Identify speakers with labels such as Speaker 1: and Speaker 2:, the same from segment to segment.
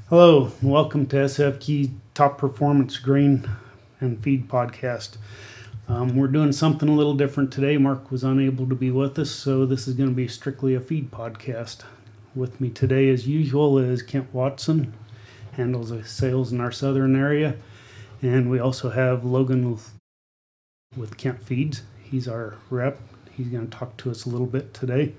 Speaker 1: Hello, and welcome to SFG Top Performance Grain and Feed Podcast. We're doing something a little different today. Mark was unable to be with us, so this is going to be strictly a feed podcast. With me today, as usual, is Kent Watson, handles the sales in our southern area, and we also have Logan with Kent Feeds. He's our rep. He's going to talk to us a little bit today.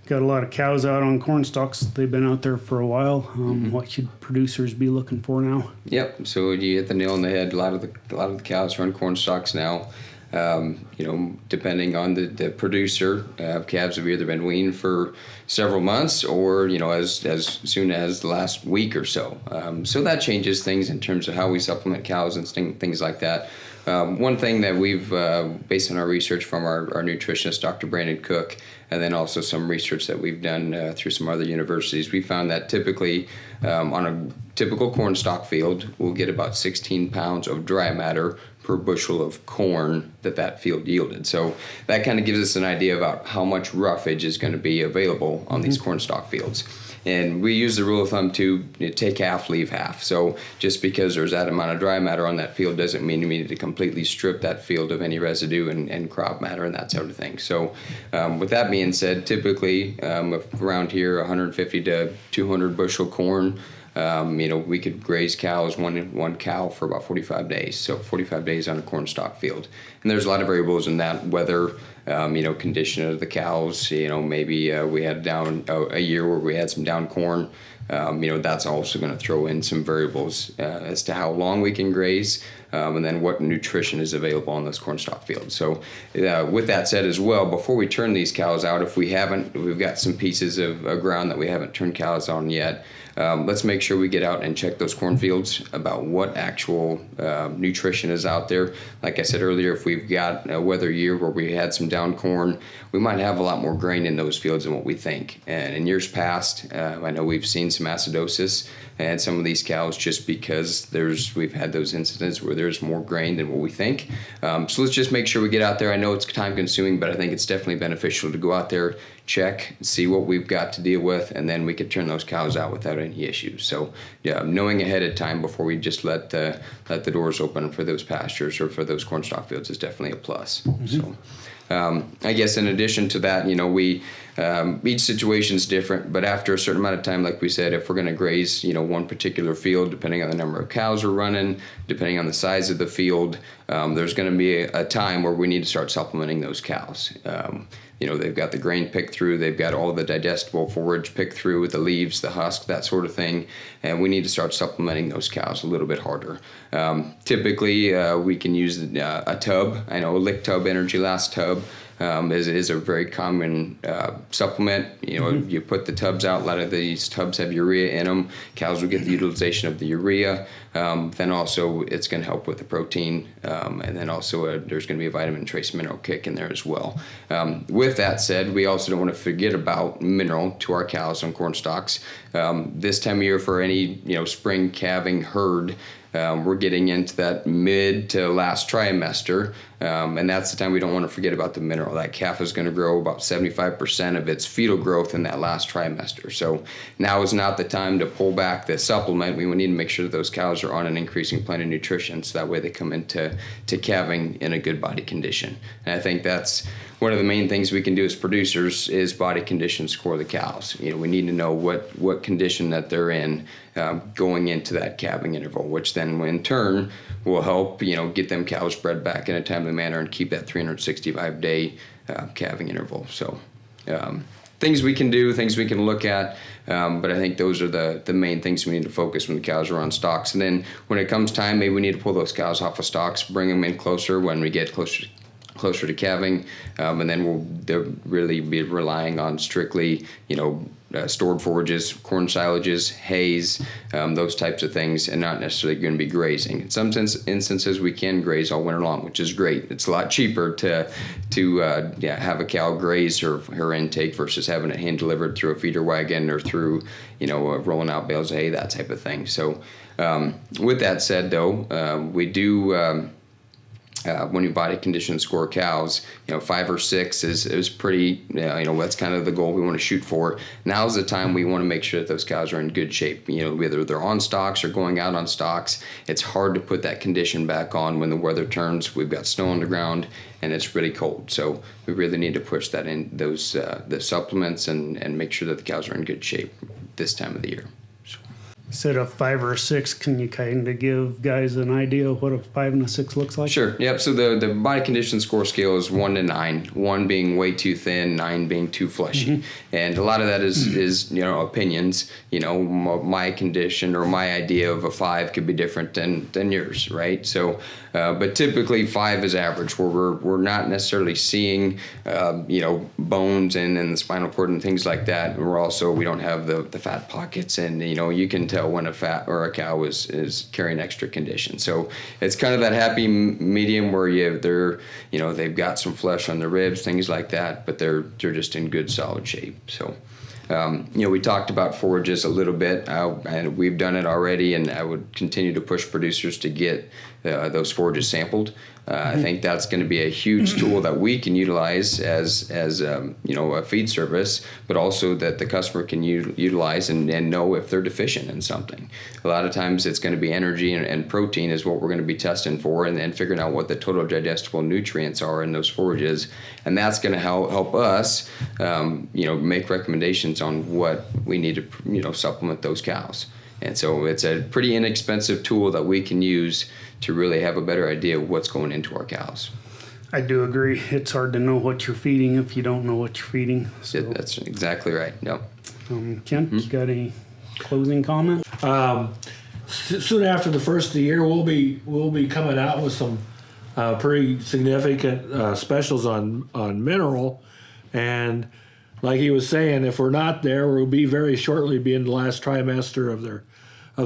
Speaker 1: Got a lot of cows out on corn stalks. They've been out there for a while. What should producers be looking for now?
Speaker 2: Yep. So you hit the nail on the head. A lot of the cows are on corn stalks now. Depending on the producer, calves have either been weaned for several months or as soon as the last week or so. So that changes things in terms of how we supplement cows and things like that. One thing that we've, based on our research from our nutritionist, Dr. Brandon Cook, and then also some research that we've done through some other universities, we found that typically on a typical corn stalk field, we'll get about 16 pounds of dry matter per bushel of corn that field yielded. So that kind of gives us an idea about how much roughage is going to be available on these corn stalk fields. And we use the rule of thumb to take half, leave half. So just because there's that amount of dry matter on that field doesn't mean we need to completely strip that field of any residue and crop matter and that sort of thing. So with that being said, typically around here, 150 to 200 bushel corn, we could graze cows, one cow for about 45 days. So 45 days on a corn stalk field. And there's a lot of variables in that, weather, condition of the cows. Maybe we had down a year where we had some down corn. That's also going to throw in some variables as to how long we can graze, and then what nutrition is available on those corn stalk fields. So with that said as well, before we turn these cows out, if we've got some pieces of ground that we haven't turned cows on yet, let's make sure we get out and check those cornfields about what actual nutrition is out there. Like I said earlier, if we've got a weather year where we had some down corn, we might have a lot more grain in those fields than what we think. And in years past, I know we've seen some acidosis and some of these cows just because we've had those incidents where there's more grain than what we think. So let's just make sure we get out there. I know it's time consuming, but I think it's definitely beneficial to go out there, check, see what we've got to deal with, and then we could turn those cows out without any issues. So yeah, knowing ahead of time before we just let the doors open for those pastures or for those corn stalk fields is definitely a plus. So I guess in addition to that, each situation is different, but after a certain amount of time, like we said, if we're going to graze, one particular field, depending on the number of cows we're running, depending on the size of the field, there's going to be a time where we need to start supplementing those cows. They've got the grain picked through, they've got all the digestible forage picked through with the leaves, the husk, that sort of thing, and we need to start supplementing those cows a little bit harder. Typically, we can use a tub. I know a lick tub, Energy Last tub, is a very common supplement. You put the tubs out, a lot of these tubs have urea in them. Cows will get the utilization of the urea. Then also it's going to help with the protein, and then also there's going to be a vitamin trace mineral kick in there as well. With that said, we also don't want to forget about mineral to our cows on corn stalks. This time of year for any spring calving herd, we're getting into that mid to last trimester, and that's the time we don't want to forget about the mineral. That calf is going to grow about 75% of its fetal growth in that last trimester. So now is not the time to pull back the supplement. We need to make sure that those cows are on an increasing plan of nutrition, so that way they come into calving in a good body condition. And I think that's one of the main things we can do as producers is body condition score the cows. We need to know what condition that they're in going into that calving interval, which then in turn will help get them cows bred back in a timely manner and keep that 365-day calving interval. So things we can do, things we can look at, but I think those are the main things we need to focus when the cows are on stalks. And then when it comes time, maybe we need to pull those cows off of stalks, bring them in closer when we get closer to calving, and then they'll really be relying on strictly, stored forages, corn silages, hays, those types of things, and not necessarily going to be grazing. In some instances, we can graze all winter long, which is great. It's a lot cheaper to have a cow graze her intake versus having it hand delivered through a feeder wagon or through, rolling out bales of hay, that type of thing. So with that said, though, we do when you body condition score cows, 5 or 6 is pretty, that's kind of the goal we want to shoot for. Now's the time we want to make sure that those cows are in good shape, whether they're on stalks or going out on stalks. It's hard to put that condition back on when the weather turns, we've got snow on the ground, and it's really cold. So we really need to push that in, those the supplements, and make sure that the cows are in good shape this time of the year.
Speaker 1: Instead of 5 or 6, can you kind of give guys an idea of what a 5 and a 6 looks like?
Speaker 2: Sure. Yep. So the body condition score scale is 1 to 9. 1 being way too thin, 9 being too fleshy, and a lot of that is opinions. My condition or my idea of a 5 could be different than yours, right? So, but typically 5 is average, where we're not necessarily seeing bones and the spinal cord and things like that. And we don't have the fat pockets, and you can tell when a cow is carrying extra condition. So it's kind of that happy medium where they've got some flesh on the ribs, things like that, but they're just in good solid shape. So we talked about forages a little bit, and we've done it already, and I would continue to push producers to get those forages sampled. I think that's going to be a huge tool that we can utilize as a feed service, but also that the customer can utilize and know if they're deficient in something. A lot of times it's going to be energy and protein is what we're going to be testing for, and then figuring out what the total digestible nutrients are in those forages, and that's going to help us make recommendations on what we need to supplement those cows. And so it's a pretty inexpensive tool that we can use to really have a better idea of what's going into our cows.
Speaker 1: I do agree. It's hard to know what you're feeding if you don't know what you're feeding. So,
Speaker 2: that's exactly right. Yep.
Speaker 1: Ken, you got any closing comment?
Speaker 3: Soon after the first of the year, we'll be coming out with some pretty significant specials on mineral, and like he was saying, if we're not there, we'll be very shortly be in the last trimester of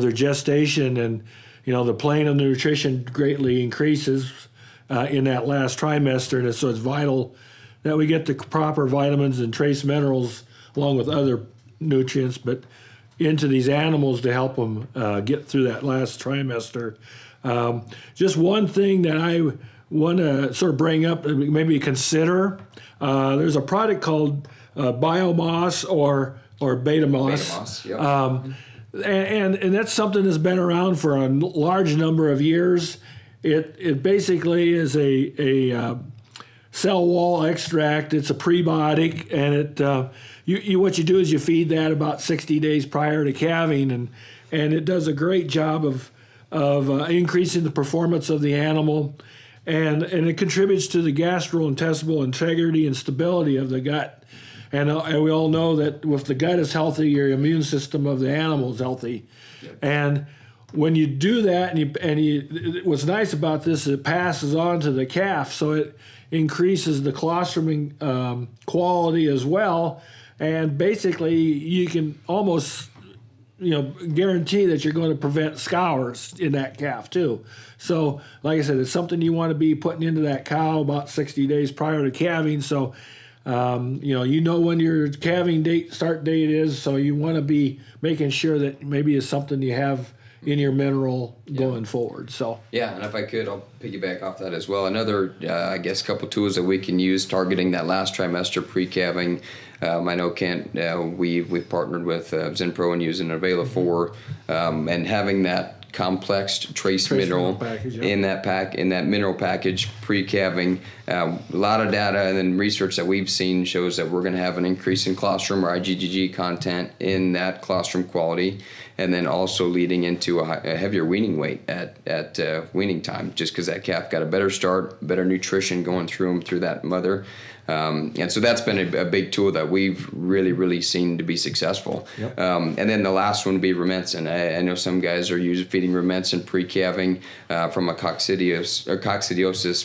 Speaker 3: their gestation, and the plane of nutrition greatly increases in that last trimester, and so it's vital that we get the proper vitamins and trace minerals along with other nutrients, but into these animals to help them get through that last trimester. Just one thing that I want to sort of bring up, maybe consider, there's a product called biomass or beta moss.
Speaker 2: Yep.
Speaker 3: And that's something that's been around for a large number of years. It basically is a cell wall extract. It's a prebiotic, and what you do is you feed that about 60 days prior to calving, and it does a great job of increasing the performance of the animal, and it contributes to the gastrointestinal integrity and stability of the gut. And we all know that if the gut is healthy, your immune system of the animal is healthy. Yep. And when you do that, what's nice about this is it passes on to the calf, so it increases the colostrum quality as well. And basically, you can almost guarantee that you're going to prevent scours in that calf too. So, like I said, it's something you want to be putting into that cow about 60 days prior to calving. So, when your calving start date is, so you want to be making sure that maybe it's something you have in your mineral going forward. So
Speaker 2: and if I could, I'll piggyback off that as well. Another, couple tools that we can use targeting that last trimester pre-calving. I know Kent, we've partnered with Zenpro and using Avela4, and having that complex trace mineral
Speaker 3: package,
Speaker 2: in that mineral package pre-calving. A lot of data and then research that we've seen shows that we're going to have an increase in colostrum or IgG content in that colostrum quality, and then also leading into a heavier weaning weight at weaning time, just because that calf got a better start, better nutrition going through that mother. And so that's been a big tool that we've really seen to be successful.
Speaker 3: Yep.
Speaker 2: And then the last one would be Rumensin. I know some guys are feeding Rumensin pre-calving from a coccidiosis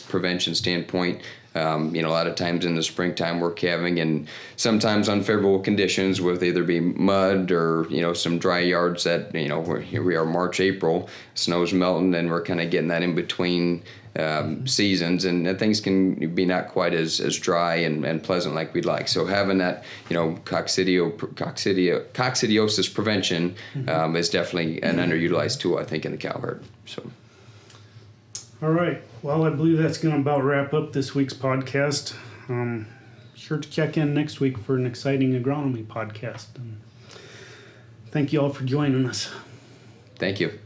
Speaker 2: prevention standpoint. A lot of times in the springtime we're calving in sometimes unfavorable conditions with either be mud or, some dry yards that, here we are March, April, snow's melting, and we're kind of getting that in between seasons, and things can be not quite as dry and pleasant like we'd like. So having that, coccidiosis prevention is definitely an underutilized tool, I think, in the cow herd. So.
Speaker 1: All right. Well, I believe that's going to about wrap up this week's podcast. Sure to check in next week for an exciting agronomy podcast. And thank you all for joining us.
Speaker 2: Thank you.